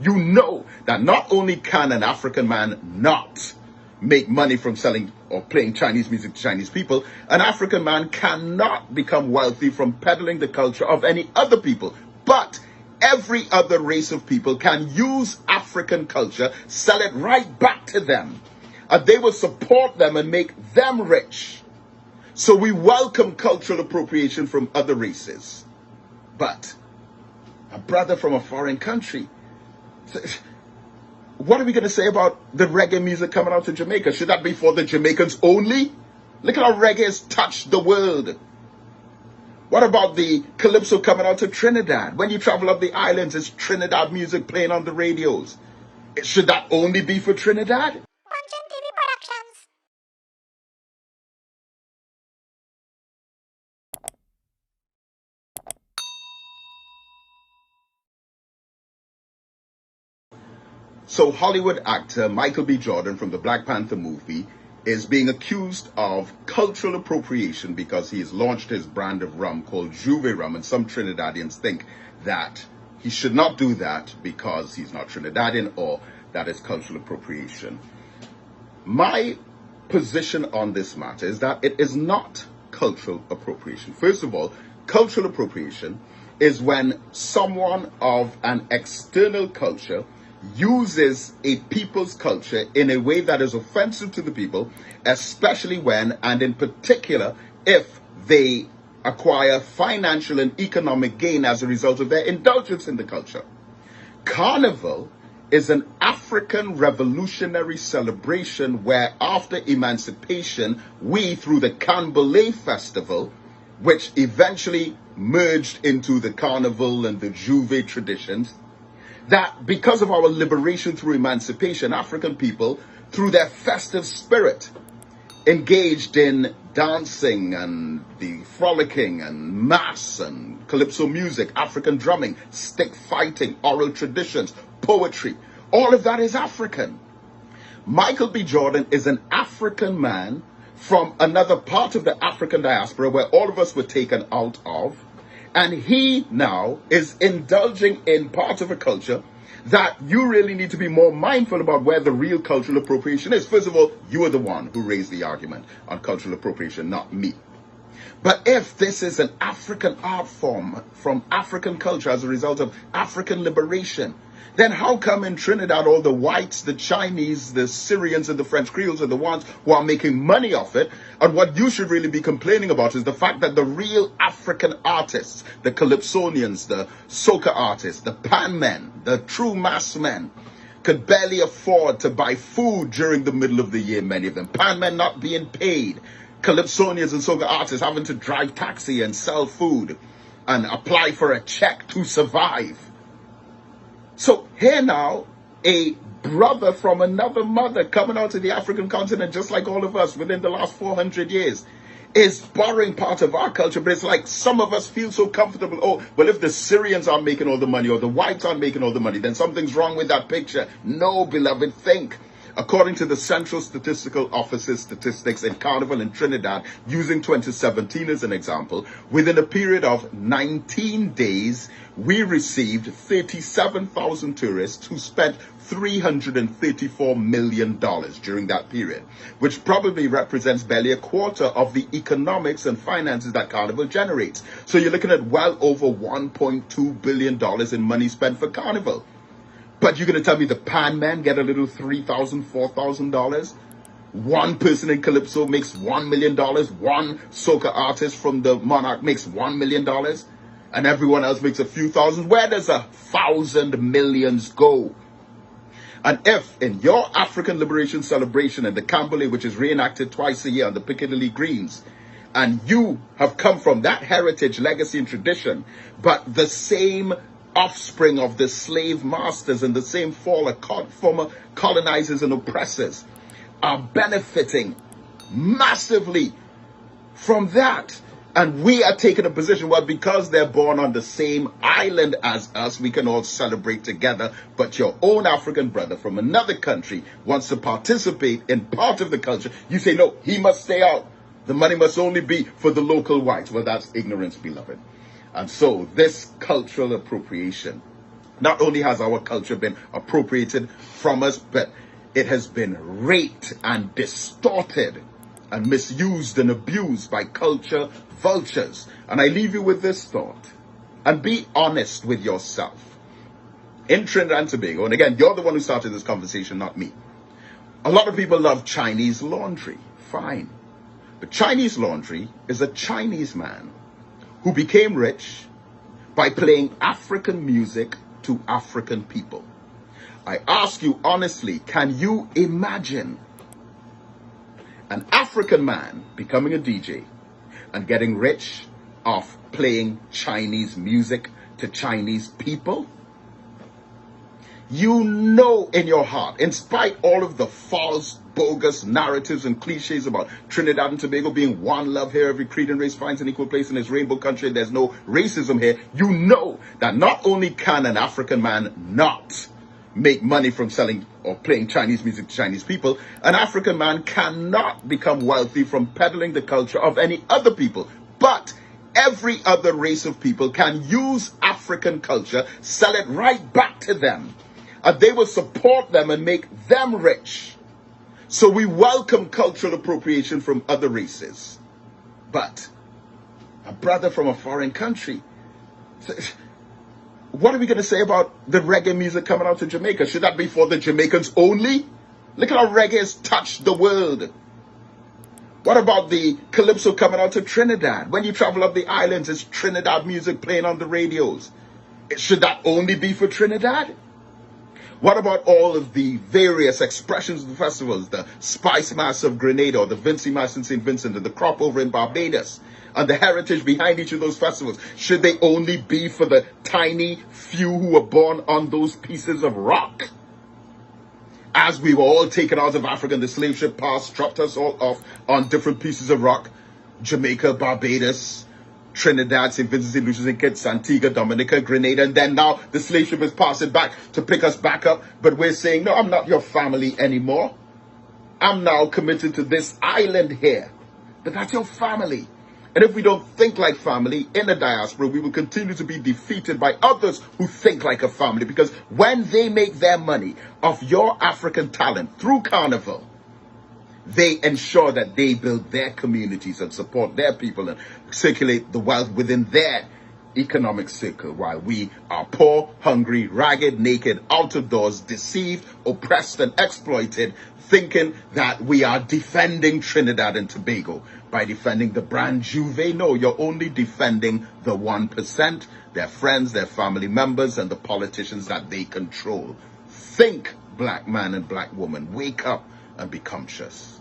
you know that not only can an African man not make money from selling or playing Chinese music to Chinese people, an African man cannot become wealthy from peddling the culture of any other people. But every other race of people can use African culture, sell it right back to them, and they will support them and make them rich. So we welcome cultural appropriation from other races. But a brother from a foreign country, what are we going to say about the reggae music coming out of Jamaica? Should that be for the Jamaicans only? Look at how reggae has touched the world. What about the calypso coming out of Trinidad? When you travel up the islands, it's Trinidad music playing on the radios. Should that only be for Trinidad? So Hollywood actor Michael B. Jordan from the Black Panther movie is being accused of cultural appropriation because he has launched his brand of rum called Jouvert rum, and some Trinidadians think that he should not do that because he's not Trinidadian, or that is cultural appropriation. My position on this matter is that it is not cultural appropriation. First of all, cultural appropriation is when someone of an external culture uses a people's culture in a way that is offensive to the people, especially when, and in particular, if they acquire financial and economic gain as a result of their indulgence in the culture. Carnival is an African revolutionary celebration where after emancipation, we, through the Canbalé festival, which eventually merged into the Carnival and the Jouvert traditions, that because of our liberation through emancipation, African people, through their festive spirit, engaged in dancing and the frolicking and mass and calypso music, African drumming, stick fighting, oral traditions, poetry. All of that is African. Michael B. Jordan is an African man from another part of the African diaspora where all of us were taken out of. And he now is indulging in part of a culture that you really need to be more mindful about where the real cultural appropriation is. First of all, you are the one who raised the argument on cultural appropriation, not me. But if this is an African art form from African culture as a result of African liberation, then how come in Trinidad all the whites, the Chinese, the Syrians, and the French Creoles are the ones who are making money off it? And what you should really be complaining about is the fact that the real African artists, the Calypsonians, the soca artists, the pan men, the true mass men, could barely afford to buy food during the middle of the year, many of them. Pan men not being paid. Calypsonians and soca artists having to drive taxi and sell food and apply for a check to survive. So here now, a brother from another mother coming out of the African continent, just like all of us within the last 400 years, is borrowing part of our culture. But it's like some of us feel so comfortable. Oh, well, if the Syrians are making all the money or the whites are making all the money, then something's wrong with that picture. No, beloved, think. According to the Central Statistical Office's statistics in Carnival in Trinidad, using 2017 as an example, within a period of 19 days, we received 37,000 tourists who spent $334 million during that period, which probably represents barely a quarter of the economics and finances that Carnival generates. So you're looking at well over $1.2 billion in money spent for Carnival. But you're going to tell me the pan men get a little $3,000, $4,000? One person in Calypso makes $1 million. One soca artist from the Monarch makes $1 million. And everyone else makes a few thousand. Where does 1,000 millions go? And if in your African liberation celebration in the Canbalé, which is reenacted twice a year on the Piccadilly Greens, and you have come from that heritage, legacy, and tradition, but the same offspring of the slave masters and the same former colonizers and oppressors are benefiting massively from that. And we are taking a position, well, because they're born on the same island as us, we can all celebrate together. But your own African brother from another country wants to participate in part of the culture. You say, no, he must stay out. The money must only be for the local whites. Well, that's ignorance, beloved. And so this cultural appropriation Not only has our culture been appropriated from us, but it has been raped and distorted and misused and abused by culture vultures. And I leave you with this thought. And be honest with yourself. In Trinidad and Tobago, and again, you're the one who started this conversation, not me. A lot of people love Chinese laundry. Fine. But Chinese laundry is a Chinese man who became rich by playing African music to African people. I ask you honestly, can you imagine an African man becoming a DJ and getting rich off playing Chinese music to Chinese people? You know in your heart, in spite all of the false, bogus narratives and cliches about Trinidad and Tobago being one love here, every creed and race finds an equal place in this rainbow country, there's no racism here, you know that not only can an African man not make money from selling or playing Chinese music to Chinese people, an African man cannot become wealthy from peddling the culture of any other people. But every other race of people can use African culture, sell it right back to them, and they will support them and make them rich. So we welcome cultural appropriation from other races. But a brother from a foreign country, what are we going to say about the reggae music coming out to Jamaica? Should that be for the Jamaicans only? Look at how reggae has touched the world. What about the calypso coming out to Trinidad? When you travel up the islands, it's Trinidad music playing on the radios. Should that only be for Trinidad? What about all of the various expressions of the festivals? The Spice Mass of Grenada, or the Vincy Mass in St. Vincent, and the Crop Over in Barbados, and the heritage behind each of those festivals? Should they only be for the tiny few who were born on those pieces of rock? As we were all taken out of Africa and the slave ship passed, dropped us all off on different pieces of rock. Jamaica, Barbados, Trinidad, St. Vincent, St. Lucia, St. Kitts, Antigua, Dominica, Grenada, and then now the slave ship is passing back to pick us back up. But we're saying, no, I'm not your family anymore. I'm now committed to this island here. But that's your family. And if we don't think like family in the diaspora, we will continue to be defeated by others who think like a family. Because when they make their money off your African talent through Carnival, they ensure that they build their communities and support their people and circulate the wealth within their economic circle, while we are poor, hungry, ragged, naked, out of doors, deceived, oppressed, and exploited, thinking that we are defending Trinidad and Tobago by defending the brand Jouvert. No, you're only defending the 1%, their friends, their family members, and the politicians that they control. Think, black man and black woman, wake up and be conscious.